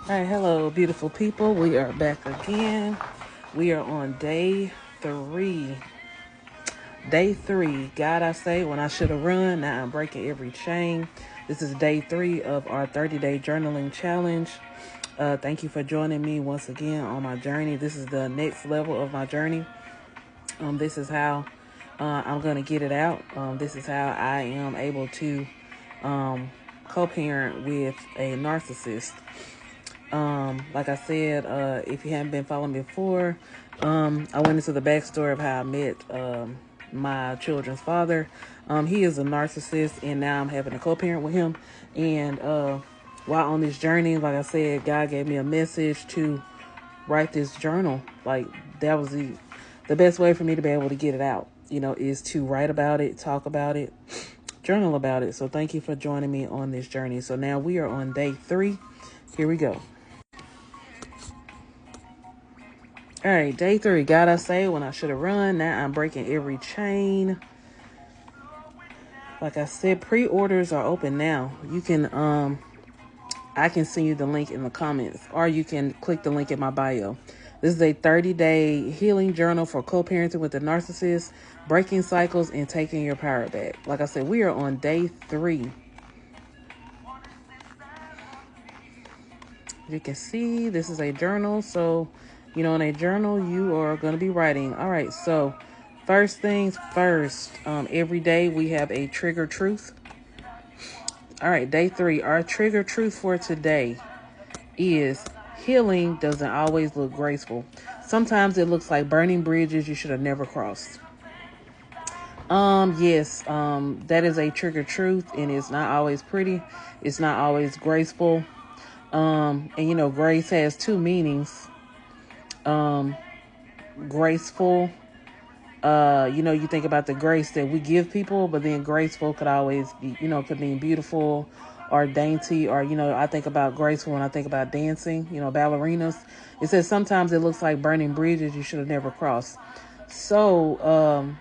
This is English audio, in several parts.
All right, hello, beautiful people. We are back again. We are on day three. Day three. God, I say, when I should have run, now I'm breaking every chain. This is day three of our 30-day journaling challenge. Thank you for joining me once again on my journey. This is the next level of my journey. This is how I'm going to get it out. This is how I am able to co-parent with a narcissist. Like I said, if you haven't been following me before, I went into the backstory of how I met my children's father. He is a narcissist, and now I'm having a co-parent with him. And while on this journey, like I said, God gave me a message to write this journal. Like, that was the best way for me to be able to get it out, is to write about it, talk about it, journal about it. So thank you for joining me on this journey. So now we are on day three. Here we go. All right, day three. God, I say, when I should have run, now I'm breaking every chain. Like I said, pre-orders are open now. You can, I can send you the link in the comments, or you can click the link in my bio. This is a 30-day healing journal for co-parenting with a narcissist, breaking cycles, and taking your power back. Like I said, we are on day three. You can see this is a journal. So, in a journal, you are going to be writing. All right. So first things first, every day we have a trigger truth. All right. Day three, our trigger truth for today is healing doesn't always look graceful. Sometimes it looks like burning bridges you should have never crossed. Yes, that is a trigger truth, and it's not always pretty. It's not always graceful. And grace has two meanings. Graceful, you think about the grace that we give people, but then graceful could always be, could mean beautiful or dainty, or, I think about graceful when I think about dancing, ballerinas. It says sometimes it looks like burning bridges you should have never crossed. So,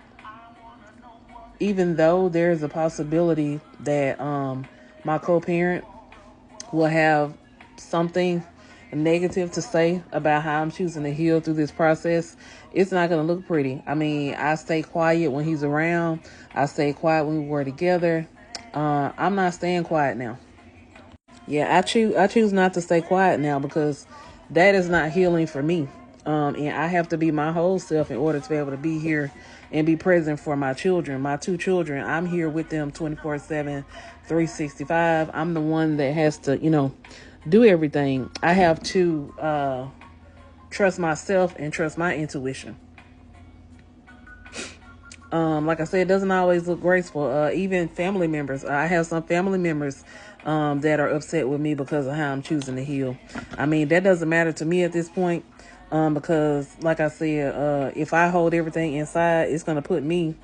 even though there's a possibility that, my co-parent will have something negative to say about how I'm choosing to heal through this process, it's not going to look pretty. I mean, I stay quiet when he's around. I stay quiet when we were together. I'm not staying quiet now. Yeah, I choose not to stay quiet now, because that is not healing for me. And I have to be my whole self in order to be able to be here and be present for my children, my two children. I'm here with them 24/7, 365. I'm the one that has to, do everything. I have to trust myself and trust my intuition. Like I said, it doesn't always look graceful. Even family members. I have some family members that are upset with me because of how I'm choosing to heal. I mean, that doesn't matter to me at this point, because, like I said, if I hold everything inside, it's going to put me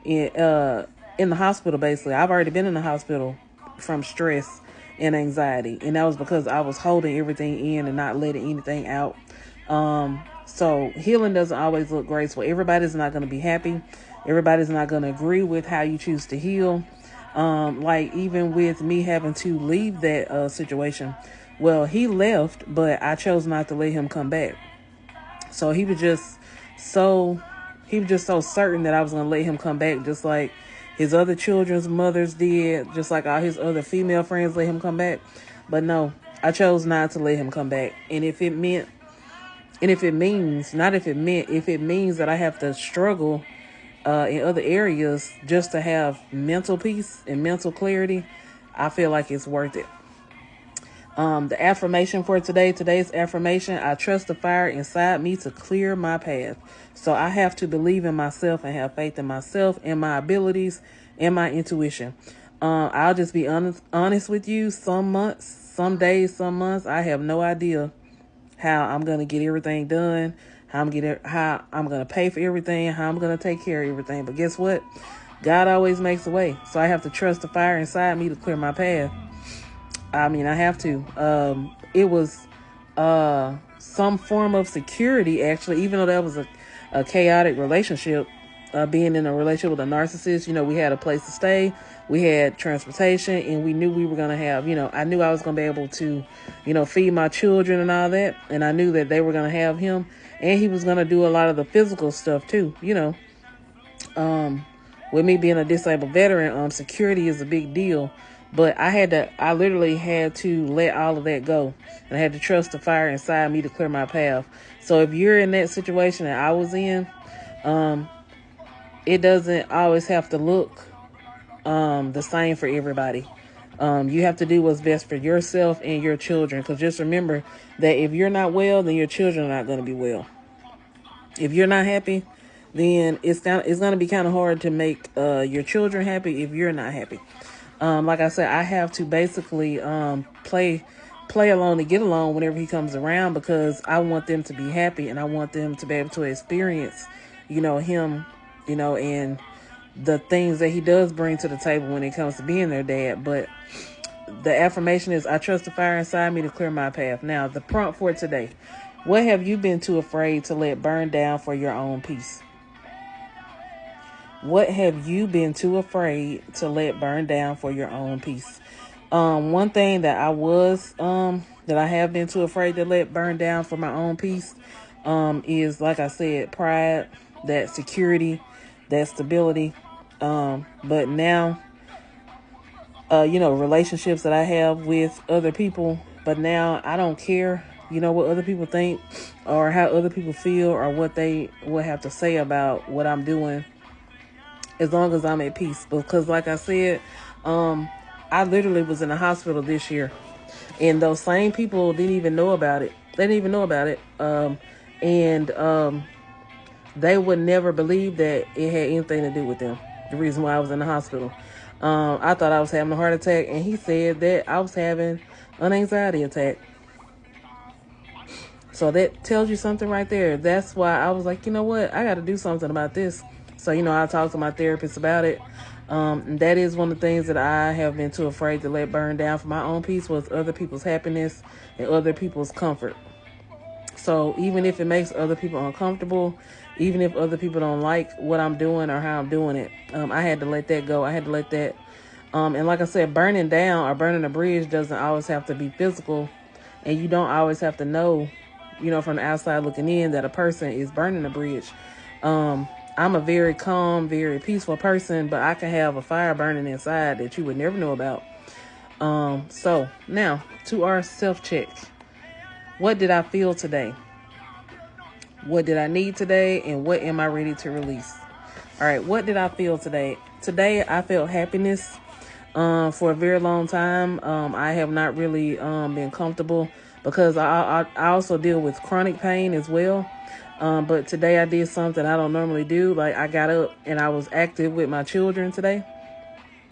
in the hospital, basically. I've already been in the hospital from stress and anxiety, and that was because I was holding everything in and not letting anything out. So healing doesn't always look graceful. Everybody's not going to be happy. Everybody's not going to agree with how you choose to heal. Like even with me having to leave that situation, well, he left, but I chose not to let him come back. So he was just so certain that I was going to let him come back, just like his other children's mothers did, just like all his other female friends let him come back. But no, I chose not to let him come back. And if it means that I have to struggle in other areas just to have mental peace and mental clarity, I feel like it's worth it. The affirmation for today's affirmation: I trust the fire inside me to clear my path. So I have to believe in myself and have faith in myself and my abilities and my intuition. I'll just be honest with you. Some days, some months, I have no idea how I'm going to get everything done, how I'm going to pay for everything, how I'm going to take care of everything. But guess what? God always makes a way. So I have to trust the fire inside me to clear my path. I mean, I have to. It was some form of security, actually, even though that was a chaotic relationship. being in a relationship with a narcissist. You know, we had a place to stay, we had transportation, and we knew we were going to have, you know, I knew I was going to be able to, you know, feed my children and all that. And I knew that they were going to have him, and he was going to do a lot of the physical stuff too, you know. With me being a disabled veteran, security is a big deal. But I literally had to let all of that go. And I had to trust the fire inside me to clear my path. So if you're in that situation that I was in, it doesn't always have to look the same for everybody. You have to do what's best for yourself and your children. Because just remember that if you're not well, then your children are not going to be well. If you're not happy, then it's going to be kind of hard to make your children happy if you're not happy. Like I said, I have to basically play along to get along whenever he comes around, because I want them to be happy, and I want them to be able to experience, you know, him, you know, and the things that he does bring to the table when it comes to being their dad. But the affirmation is, I trust the fire inside me to clear my path. Now, the prompt for today: what have you been too afraid to let burn down for your own peace? What have you been too afraid to let burn down for your own peace? One thing that I have been too afraid to let burn down for my own peace, is, like I said, pride, that security, that stability. But now, you know, relationships that I have with other people, but now I don't care, you know, what other people think or how other people feel or what they will have to say about what I'm doing, as long as I'm at peace. Because like I said, I literally was in the hospital this year, and those same people didn't even know about it. They didn't even know about it. They would never believe that it had anything to do with them. The reason why I was in the hospital. I thought I was having a heart attack, and he said that I was having an anxiety attack. So that tells you something right there. That's why I was like, you know what? I got to do something about this. So, you know, I talked to my therapist about it. And that is one of the things that I have been too afraid to let burn down for my own peace, was other people's happiness and other people's comfort. So even if it makes other people uncomfortable, even if other people don't like what I'm doing or how I'm doing it, I had to let that go. I had to let that. And like I said, burning down or burning a bridge doesn't always have to be physical. And you don't always have to know, you know, from the outside looking in, that a person is burning a bridge. I'm a very calm, very peaceful person, but I can have a fire burning inside that you would never know about. So now to our self-check. What did I feel today? What did I need today? And what am I ready to release? All right. What did I feel today? Today, I felt happiness, for a very long time. I have not really, been comfortable, because I also deal with chronic pain as well. But today I did something I don't normally do. Like, I got up and I was active with my children today.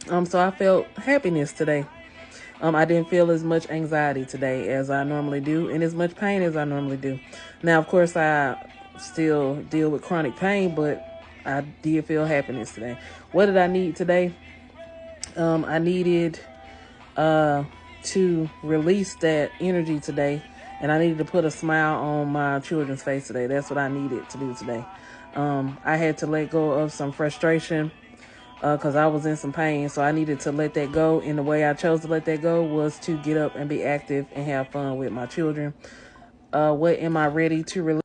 So I felt happiness today. I didn't feel as much anxiety today as I normally do, and as much pain as I normally do. Now, of course, I still deal with chronic pain, but I did feel happiness today. What did I need today? I needed to release that energy today, and I needed to put a smile on my children's face today. That's what I needed to do today. I had to let go of some frustration, because I was in some pain. So I needed to let that go. And the way I chose to let that go was to get up and be active and have fun with my children. What am I ready to release?